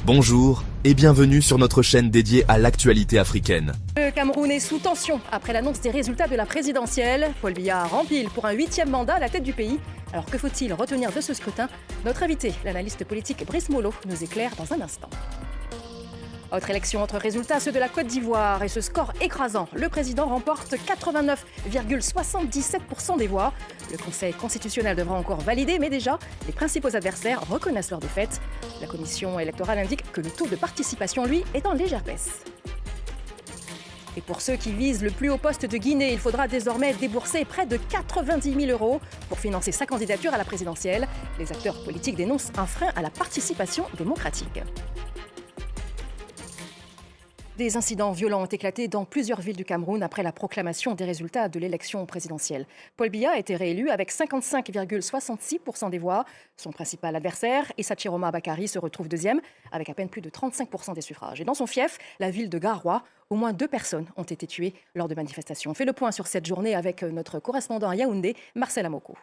Bonjour et bienvenue sur notre chaîne dédiée à l'actualité africaine. Le Cameroun est sous tension après l'annonce des résultats de la présidentielle. Paul Biya rempile pour un 8e mandat à la tête du pays. Alors que faut-il retenir de ce scrutin? Notre invité, l'analyste politique Brice Molo, nous éclaire dans un instant. Autre élection, autre résultat, ceux de la Côte d'Ivoire. Et ce score écrasant, le président remporte 89,77% des voix. Le Conseil constitutionnel devra encore valider, mais déjà, les principaux adversaires reconnaissent leur défaite. La commission électorale indique que le taux de participation, lui, est en légère baisse. Et pour ceux qui visent le plus haut poste de Guinée, il faudra désormais débourser près de 90 000 € pour financer sa candidature à la présidentielle. Les acteurs politiques dénoncent un frein à la participation démocratique. Des incidents violents ont éclaté dans plusieurs villes du Cameroun après la proclamation des résultats de l'élection présidentielle. Paul Biya a été réélu avec 55,66% des voix. Son principal adversaire, Issa Chiroma Bakary, se retrouve deuxième avec à peine plus de 35% des suffrages. Et dans son fief, la ville de Garoua, au moins 2 personnes ont été tuées lors de manifestations. On fait le point sur cette journée avec notre correspondant à Yaoundé, Marcel Amoko.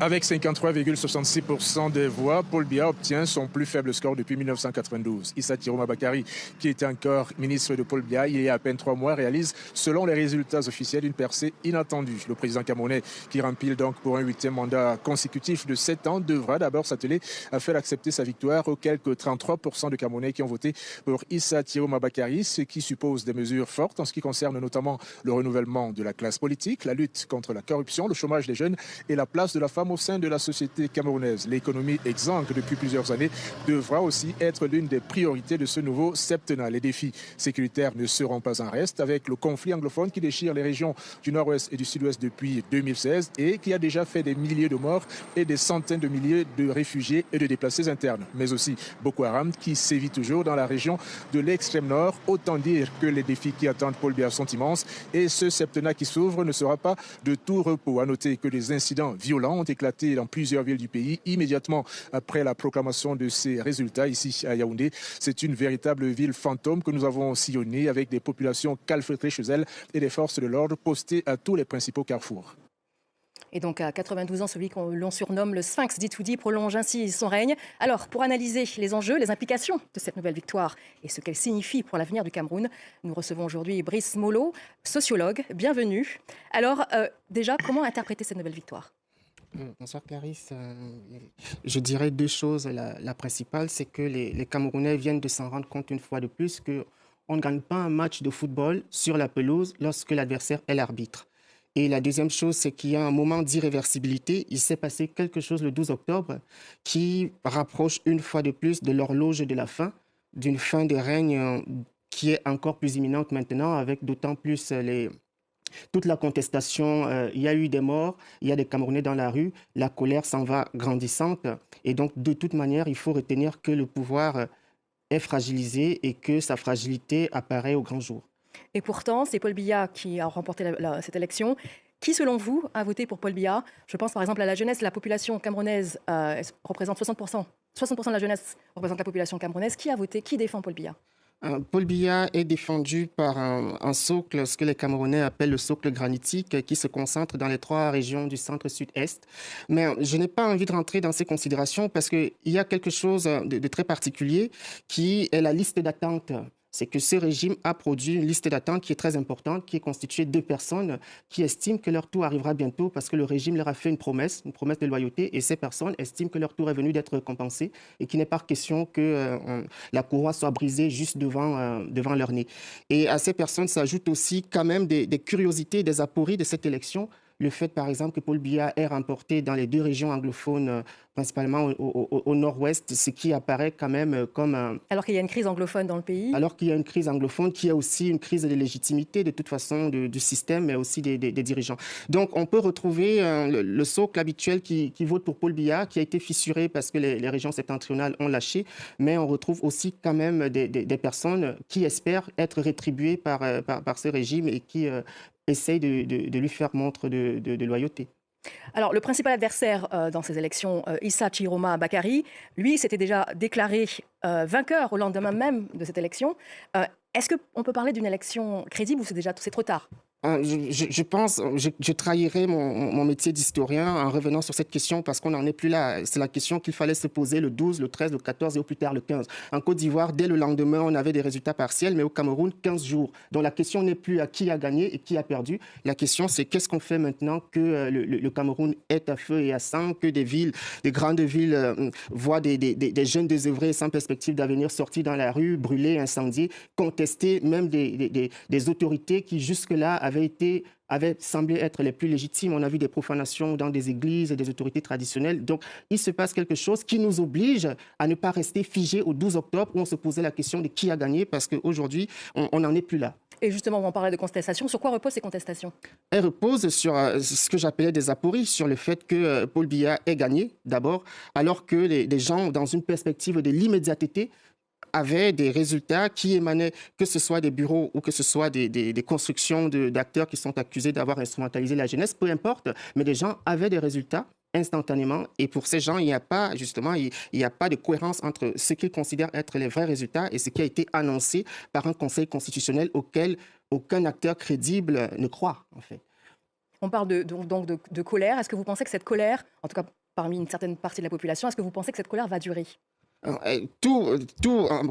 Avec 53,66% des voix, Paul Biya obtient son plus faible score depuis 1992. Issa Chiroma Bakary, qui était encore ministre de Paul Biya il y a à peine 3 mois, réalise, selon les résultats officiels, une percée inattendue. Le président camerounais, qui rempile donc pour un 8e mandat consécutif de 7 ans, devra d'abord s'atteler à faire accepter sa victoire aux quelques 33% de Camerounais qui ont voté pour Issa Chiroma Bakary, ce qui suppose des mesures fortes en ce qui concerne notamment le renouvellement de la classe politique, la lutte contre la corruption, le chômage des jeunes et la place de la femme au sein de la société camerounaise. L'économie exsangue depuis plusieurs années devra aussi être l'une des priorités de ce nouveau septennat. Les défis sécuritaires ne seront pas en reste avec le conflit anglophone qui déchire les régions du nord-ouest et du sud-ouest depuis 2016 et qui a déjà fait des milliers de morts et des centaines de milliers de réfugiés et de déplacés internes. Mais aussi Boko Haram qui sévit toujours dans la région de l'extrême nord. Autant dire que les défis qui attendent Paul Biya sont immenses et ce septennat qui s'ouvre ne sera pas de tout repos. À noter que les incidents violents ont éclaté dans plusieurs villes du pays immédiatement après la proclamation de ces résultats ici à Yaoundé. C'est une véritable ville fantôme que nous avons sillonnée avec des populations calfeutrées chez elles et des forces de l'ordre postées à tous les principaux carrefours. Et donc à 92 ans, celui qu'on l'on surnomme le Sphinx d'Itoudi prolonge ainsi son règne. Alors pour analyser les enjeux, les implications de cette nouvelle victoire et ce qu'elle signifie pour l'avenir du Cameroun, nous recevons aujourd'hui Brice Molo, sociologue. Bienvenue. Alors déjà, comment interpréter cette nouvelle victoire ? Bonsoir Clarisse. Je dirais 2 choses. La principale, c'est que les Camerounais viennent de s'en rendre compte une fois de plus qu'on ne gagne pas un match de football sur la pelouse lorsque l'adversaire est l'arbitre. Et la deuxième chose, c'est qu'il y a un moment d'irréversibilité. Il s'est passé quelque chose le 12 octobre qui rapproche une fois de plus de l'horloge de la fin, d'une fin de règne qui est encore plus imminente maintenant, avec d'autant plus toute la contestation, il y a eu des morts, il y a des Camerounais dans la rue, la colère s'en va grandissante. Et donc, de toute manière, il faut retenir que le pouvoir est fragilisé et que sa fragilité apparaît au grand jour. Et pourtant, c'est Paul Biya qui a remporté cette élection. Qui, selon vous, a voté pour Paul Biya? Je pense par exemple à la jeunesse. La population camerounaise représente 60%. 60% de la jeunesse représente la population camerounaise. Qui a voté? Qui défend Paul Biya? Paul Biya est défendu par un socle, ce que les Camerounais appellent le socle granitique, qui se concentre dans les 3 régions du centre-sud-est. Mais je n'ai pas envie de rentrer dans ces considérations parce qu'il y a quelque chose de très particulier qui est la liste d'attente. C'est que ce régime a produit une liste d'attente qui est très importante, qui est constituée de 2 personnes qui estiment que leur tour arrivera bientôt parce que le régime leur a fait une promesse de loyauté, et ces personnes estiment que leur tour est venu d'être compensé et qu'il n'est pas question que la courroie soit brisée juste devant leur nez. Et à ces personnes s'ajoutent aussi quand même des curiosités, des apories de cette élection. Le fait, par exemple, que Paul Biya ait remporté dans les 2 régions anglophones, principalement au nord-ouest, ce qui apparaît quand même comme un... Alors qu'il y a une crise anglophone dans le pays. Alors qu'il y a une crise anglophone, qui a aussi une crise de légitimité, de toute façon, du système, mais aussi des dirigeants. Donc, on peut retrouver le socle habituel qui vote pour Paul Biya, qui a été fissuré parce que les régions septentrionales ont lâché, mais on retrouve aussi quand même des personnes qui espèrent être rétribuées par ce régime et qui essayent de lui faire montre de loyauté. Alors, le principal adversaire dans ces élections, Issa Chiroma Bakary, lui, s'était déjà déclaré vainqueur au lendemain même de cette élection. Est-ce qu'on peut parler d'une élection crédible ou c'est trop tard Je pense, je trahirais mon métier d'historien en revenant sur cette question parce qu'on n'en est plus là. C'est la question qu'il fallait se poser le 12, le 13, le 14 et au plus tard le 15. En Côte d'Ivoire, dès le lendemain, on avait des résultats partiels, mais au Cameroun, 15 jours. Donc la question n'est plus à qui a gagné et qui a perdu. La question, c'est qu'est-ce qu'on fait maintenant que le Cameroun est à feu et à sang, que des grandes villes voient des jeunes désœuvrés sans perspective d'avenir sortis dans la rue, brûlés, incendiés, contestés, même des autorités qui jusque-là avaient semblé être les plus légitimes. On a vu des profanations dans des églises et des autorités traditionnelles. Donc, il se passe quelque chose qui nous oblige à ne pas rester figés au 12 octobre où on se posait la question de qui a gagné parce qu'aujourd'hui, on n'en est plus là. Et justement, on parlait de contestation. Sur quoi reposent ces contestations ? Elles reposent sur ce que j'appelais des apories, sur le fait que Paul Biya ait gagné, d'abord, alors que les gens, dans une perspective de l'immédiateté, avaient des résultats qui émanaient, que ce soit des bureaux ou que ce soit des constructions d'acteurs qui sont accusés d'avoir instrumentalisé la jeunesse, peu importe, mais les gens avaient des résultats instantanément. Et pour ces gens, il n'y a pas de cohérence entre ce qu'ils considèrent être les vrais résultats et ce qui a été annoncé par un conseil constitutionnel auquel aucun acteur crédible ne croit, en fait. On parle donc de colère. Est-ce que vous pensez que cette colère, en tout cas parmi une certaine partie de la population, est-ce que vous pensez que cette colère va durer ?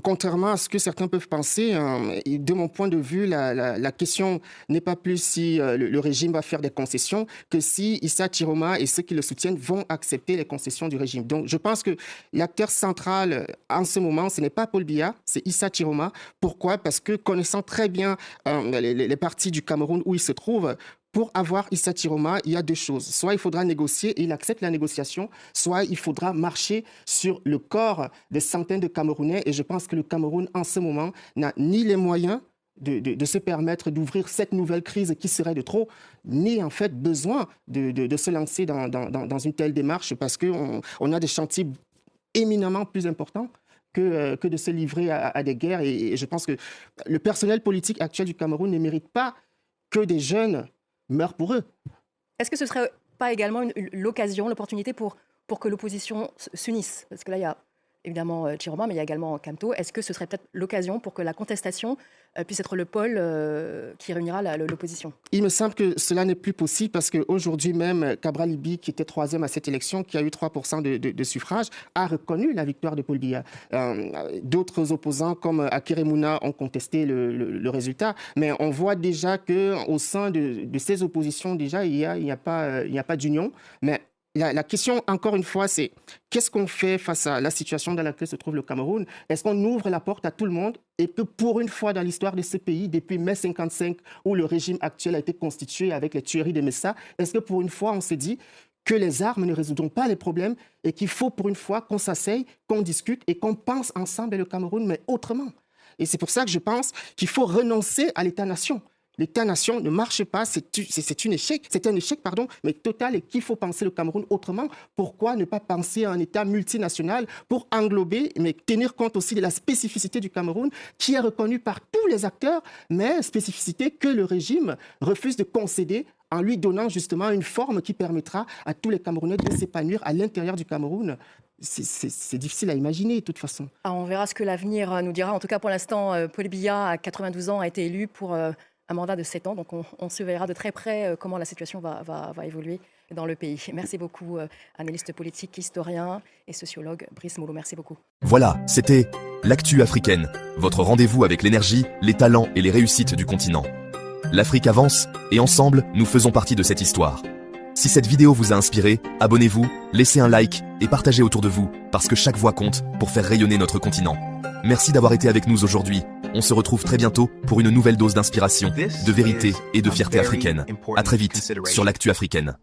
Contrairement à ce que certains peuvent penser, de mon point de vue, la question n'est pas plus si le régime va faire des concessions que si Issa Chiroma et ceux qui le soutiennent vont accepter les concessions du régime. Donc, je pense que l'acteur central en ce moment, ce n'est pas Paul Biya, c'est Issa Chiroma. Pourquoi ? Parce que connaissant très bien les parties du Cameroun où il se trouve, pour avoir Issa Chiroma, il y a deux choses. Soit il faudra négocier et il accepte la négociation, soit il faudra marcher sur le corps des centaines de Camerounais. Et je pense que le Cameroun, en ce moment, n'a ni les moyens de se permettre d'ouvrir cette nouvelle crise qui serait de trop, ni en fait besoin de se lancer dans une telle démarche parce qu'on a des chantiers éminemment plus importants que de se livrer à des guerres. Et je pense que le personnel politique actuel du Cameroun ne mérite pas que des jeunes meurent pour eux. Est-ce que ce ne serait pas également l'occasion, l'opportunité pour que l'opposition s'unisse ? Parce que là, il y a évidemment Chiroma, mais il y a également Kamto. Est-ce que ce serait peut-être l'occasion pour que la contestation puisse être le pôle qui réunira l'opposition ? Il me semble que cela n'est plus possible parce qu'aujourd'hui même, Cabral Libi, qui était troisième à cette élection, qui a eu 3% de suffrages, a reconnu la victoire de Paul Biya. D'autres opposants comme Akere Mouna ont contesté le résultat, mais on voit déjà qu'au sein de ces oppositions, déjà, il n'y a pas d'union. Mais la question, encore une fois, c'est qu'est-ce qu'on fait face à la situation dans laquelle se trouve le Cameroun ? Est-ce qu'on ouvre la porte à tout le monde et que pour une fois dans l'histoire de ce pays, depuis mai 55, où le régime actuel a été constitué avec les tueries de Messa, est-ce que pour une fois, on s'est dit que les armes ne résoudront pas les problèmes et qu'il faut pour une fois qu'on s'asseye, qu'on discute et qu'on pense ensemble le Cameroun, mais autrement ? Et c'est pour ça que je pense qu'il faut renoncer à l'État-nation. L'État-nation ne marche pas, c'est un échec, mais total, et qu'il faut penser le Cameroun autrement. Pourquoi ne pas penser à un État multinational pour englober, mais tenir compte aussi de la spécificité du Cameroun, qui est reconnue par tous les acteurs, mais spécificité que le régime refuse de concéder en lui donnant justement une forme qui permettra à tous les Camerounais de s'épanouir à l'intérieur du Cameroun. C'est difficile à imaginer, de toute façon. On verra ce que l'avenir nous dira. En tout cas, pour l'instant, Paul Biya, à 92 ans, a été élu pour un mandat de 7 ans. Donc, on surveillera de très près comment la situation va évoluer dans le pays. Merci beaucoup, analyste politique, historien et sociologue Brice Molo. Merci beaucoup. Voilà, c'était l'Actu africaine, votre rendez-vous avec l'énergie, les talents et les réussites du continent. L'Afrique avance, et ensemble, nous faisons partie de cette histoire. Si cette vidéo vous a inspiré, abonnez-vous, laissez un like et partagez autour de vous, parce que chaque voix compte pour faire rayonner notre continent. Merci d'avoir été avec nous aujourd'hui. On se retrouve très bientôt pour une nouvelle dose d'inspiration, de vérité et de fierté africaine. À très vite sur l'Actu africaine.